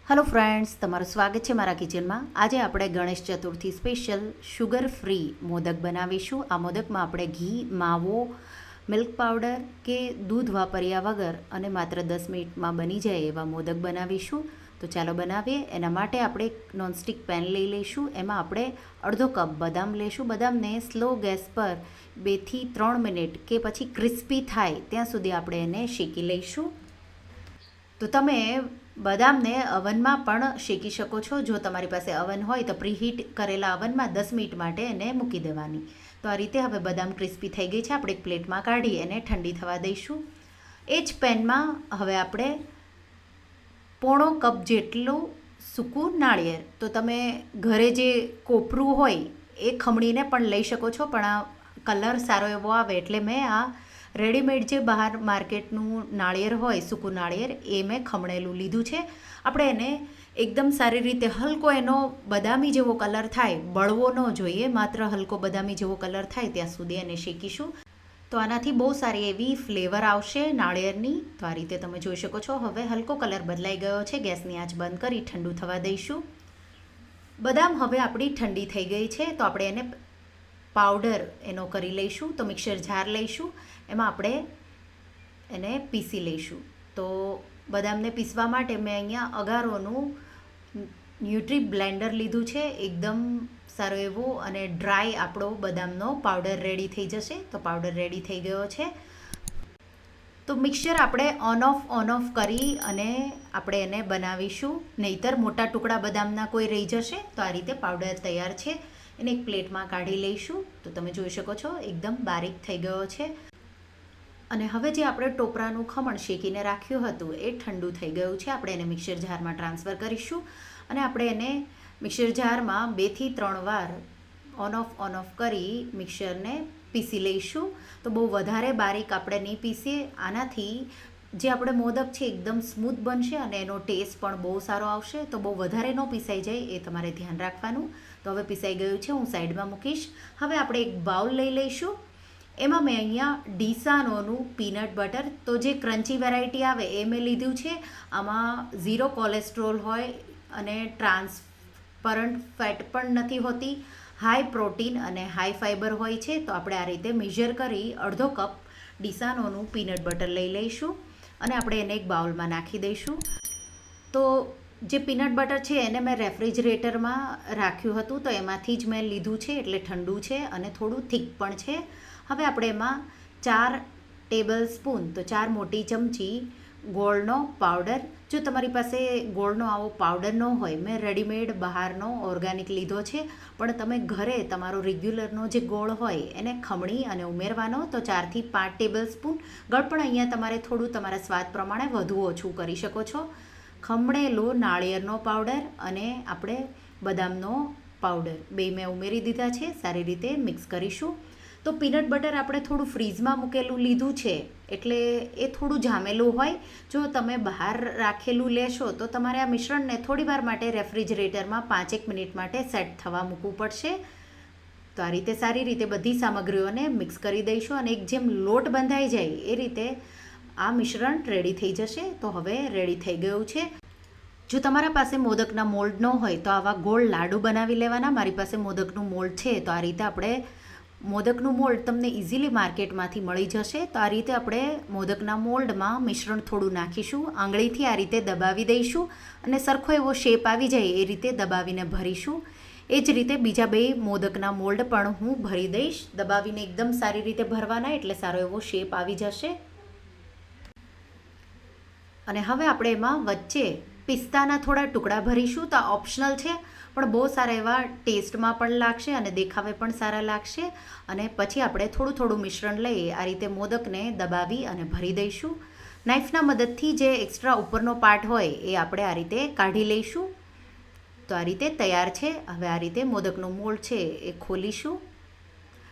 Hello friends, તમારું સ્વાગત છે મારા કિચનમાં. આજે આપણે Ganesh Chaturthi special sugar free modak બનાવીશું. આ મોદકમાં આપણે ઘી, માવો, મિલ્ક પાવડર કે દૂધ વાપર્યા વગર અને માત્ર 10 મિનિટમાં બની જાય એવા મોદક બનાવીશું. તો ચાલો બનાવીએ. એના માટે આપણે એક નોનસ્ટિક પેન લઈ લઈશું. એમાં આપણે અડધો કપ બદામ લઈશું. બદામને સ્લો ગેસ પર 2 થી 3 મિનિટ કે પછી ક્રિસ્પી થાય ત્યાં સુધી આપણે એને શેકી લઈશું. તો તમે બદામને અવનમાં પણ શેકી શકો છો. જો તમારી પાસે અવન હોય તો પ્રીહીટ કરેલા અવનમાં 10 મિનિટ માટે એને મૂકી દેવાની. તો આ રીતે હવે બદામ ક્રિસ્પી થઈ ગઈ છે. આપણે એક પ્લેટમાં કાઢી એને ઠંડી થવા દઈશું. એ જ પેનમાં હવે આપણે પોણો કપ જેટલું સૂકું નાળિયેર, તો તમે ઘરે જે કોપરું હોય એ ખમણીને પણ લઈ શકો છો, પણ આ કલર સારો એવો આવે એટલે મેં આ રેડીમેડ જે બહાર માર્કેટનું નાળિયેર હોય, સૂકું નાળિયેર, એ મેં ખમણેલું લીધું છે. આપણે એને એકદમ સારી રીતે હલકો એનો બદામી જેવો કલર થાય, બળવો ન જોઈએ, માત્ર હલકો બદામી જેવો કલર થાય ત્યાં સુધી એને શેકીશું. તો આનાથી બહુ સારી એવી ફ્લેવર આવશે નાળિયેરની. તો આ રીતે તમે જોઈ શકો છો. હવે હલકો કલર બદલાઈ ગયો છે. ગેસની આંચ બંધ કરી ઠંડુ થવા દઈશું. બદામ હવે આપણી ઠંડી થઈ ગઈ છે. તો આપણે એને પાવડર એનો કરી લઈશું. તો મિક્સર જાર લઈશું. એમાં આપણે એને પીસી લઈશું. તો બદામને પીસવા માટે મેં અહીંયા અગારોનું ન્યુટ્રી બ્લેન્ડર લીધું છે. એકદમ સારો એવો અને ડ્રાય આપણો બદામનો પાવડર રેડી થઈ જશે. તો પાવડર રેડી થઈ ગયો છે. તો મિક્સર આપણે ઓન ઓફ કરી અને આપણે એને બનાવીશું, નહીંતર મોટા ટુકડા બદામના કોઈ રહી જશે. તો આ રીતે પાવડર તૈયાર છે. એને એક પ્લેટમાં કાઢી લઈશું. તો તમે જોઈ શકો છો એકદમ બારીક થઈ ગયો છે. અને હવે જે આપણે ટોપરાનું ખમણ શેકીને રાખ્યું હતું એ ઠંડુ થઈ ગયું છે. આપણે એને મિક્સર જારમાં ટ્રાન્સફર કરીશું અને આપણે એને મિક્સર જારમાં 2 થી 3 વાર ઓન ઓફ કરી મિક્સરને પીસી લઈશું. તો બહુ વધારે બારીક આપણે નહીં પીસીએ. આનાથી જે આપણે મોદક છે એકદમ સ્મૂથ બનશે અને એનો ટેસ્ટ પણ બહુ સારો આવશે. તો બહુ વધારે ન પીસાઈ જાય એ તમારે ધ્યાન રાખવાનું. તો હવે પીસાઈ ગયું છે, હું સાઈડમાં મૂકીશ. હવે આપણે એક બાઉલ લઈ લઈશું. એમાં મેં અહીંયા ડિસાનોનું પીનટ બટર, તો જે ક્રન્ચી વેરાયટી આવે એ મેં લીધું છે. આમાં 0 કોલેસ્ટ્રોલ હોય અને ટ્રાન્સપરન્ટ ફેટ પણ નથી હોતી. હાઈ પ્રોટીન અને હાઈ ફાઈબર હોય છે. તો આપણે આ રીતે મેઝર કરી અડધો કપ ડિસાનોનું પીનટ બટર લઈ લઈશું અને આપણે એને એક બાઉલમાં નાખી દઈશું. તો જે પીનટ બટર છે એને મેં રેફ્રિજરેટરમાં રાખ્યું હતું, તો એમાંથી જ મેં લીધું છે, એટલે ઠંડુ છે અને થોડું થીક પણ છે. હવે આપણે એમાં 4 ટેબલ સ્પૂન, તો 4 મોટી ચમચી ગોળનો પાવડર. જો તમારી પાસે ગોળનો આવો પાવડર ન હોય, મેં રેડીમેડ બહારનો ઓર્ગેનિક લીધો છે, પણ તમે ઘરે તમારો રેગ્યુલરનો જે ગોળ હોય એને ખમણી અને ઉમેરવાનો. તો 4 થી 5 ટેબલ સ્પૂન. ગળ પણ અહીંયા તમારે થોડું તમારા સ્વાદ પ્રમાણે વધુ ઓછું કરી શકો છો. ખમણેલો નાળિયેરનો પાવડર અને આપણે બદામનો પાવડર બે મેં ઉમેરી દીધા છે. સારી રીતે મિક્સ કરીશું. તો પીનટ બટર આપણે થોડું ફ્રીઝમાં મૂકેલું લીધું છે, એટલે એ થોડું જામેલું હોય. જો તમે બહાર રાખેલું લેશો તો તમારે આ મિશ્રણને થોડી વાર માટે રેફ્રિજરેટરમાં 5-1 મિનિટ માટે સેટ થવા મૂકવું પડશે. તો આ રીતે સારી રીતે બધી સામગ્રીઓને મિક્સ કરી દઈશું અને એક જેમ લોટ બંધાઈ જાય એ રીતે આ મિશ્રણ રેડી થઈ જશે. તો હવે રેડી થઈ ગયું છે. જો તમારા પાસે મોદકના મોલ્ડ ન હોય તો આવા ગોળ લાડુ બનાવી લેવાના. મારી પાસે મોદકનું મોલ્ડ છે, તો આ રીતે આપણે મોદકનું મોલ્ડ તમને ઇઝીલી માર્કેટમાંથી મળી જશે. તો આ રીતે આપણે મોદકના મોલ્ડમાં મિશ્રણ થોડું નાખીશું. આંગળીથી આ રીતે દબાવી દઈશું અને સરખો એવો શેપ આવી જાય એ રીતે દબાવીને ભરીશું. એ જ રીતે બીજા 2 મોદકના મોલ્ડ પણ હું ભરી દઈશ. દબાવીને એકદમ સારી રીતે ભરવાના, એટલે સારો એવો શેપ આવી જશે. અને હવે આપણે એમાં વચ્ચે પિસ્તાના થોડા ટુકડા ભરીશું. તો આ ઓપ્શનલ છે, પણ બહુ સારા એવા ટેસ્ટમાં પણ લાગશે અને દેખાવે પણ સારા લાગશે. અને પછી આપણે થોડું થોડું મિશ્રણ લઈ આ રીતે મોદકને દબાવી અને ભરી દઈશું. નાઇફના મદદથી જે એક્સ્ટ્રા ઉપરનો પાર્ટ હોય એ આપણે આ રીતે કાઢી લઈશું. તો આ રીતે તૈયાર છે. હવે આ રીતે મોદકનો મોલ્ડ છે એ ખોલીશું.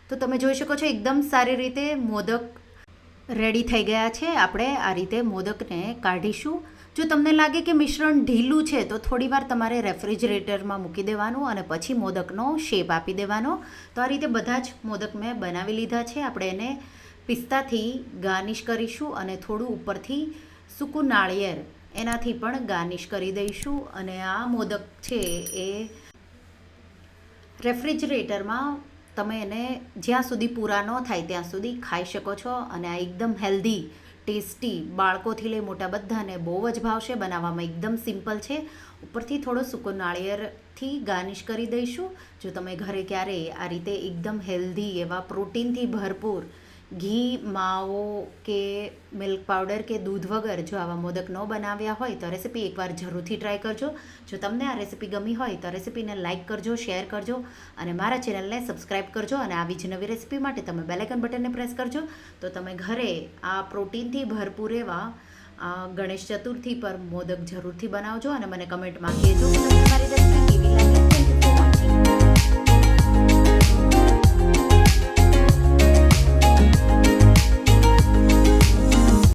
તો તમે જોઈ શકો છો એકદમ સારી રીતે મોદક રેડી થઈ ગયા છે. આપણે આ રીતે મોદકને કાઢીશું. જો તમને લાગે કે મિશ્રણ ઢીલું છે તો થોડીવાર તમારે રેફ્રિજરેટરમાં મૂકી દેવાનું અને પછી મોદકનો શેપ આપી દેવાનો. તો આ રીતે બધા જ મોદક મેં બનાવી લીધા છે. આપણે એને પિસ્તાથી ગાર્નિશ કરીશું અને થોડું ઉપરથી સૂકું નાળિયેર એનાથી પણ ગાર્નિશ કરી દઈશું. અને આ મોદક છે એ રેફ્રિજરેટરમાં તમે એને જ્યાં સુધી પૂરા ન થાય ત્યાં સુધી ખાઈ શકો છો. અને આ એકદમ હેલ્ધી, ટેસ્ટી, બાળકોથી લઈ મોટા બધાને બહુ જ ભાવશે. બનાવવામાં એકદમ સિમ્પલ છે. ઉપરથી થોડો સૂકો નાળિયેરથી ગાર્નિશ કરી દઈશું. જો તમે ઘરે ક્યારેય આ રીતે એકદમ હેલ્ધી એવા પ્રોટીનથી ભરપૂર ઘી, માવો કે મિલ્ક પાવડર કે દૂધ વગર જો આવા મોદક ન બનાવ્યા હોય તો રેસીપી એકવાર જરૂરથી ટ્રાય કરજો. જો તમને આ રેસીપી ગમી હોય તો રેસીપીને લાઇક કરજો, શેર કરજો અને મારા ચેનલને સબસ્ક્રાઈબ કરજો. અને આવી જ નવી રેસીપી માટે તમે બેલ આઇકન બટનને પ્રેસ કરજો તો તમે ઘરે આ પ્રોટીનથી ભરપૂર એવા ગણેશ ચતુર્થી પર મોદક જરૂરથી બનાવજો. અને મને કમેન્ટમાં કહેજો કે તમને મારી રેસીપી કેવી લાગી. Thank you for watching.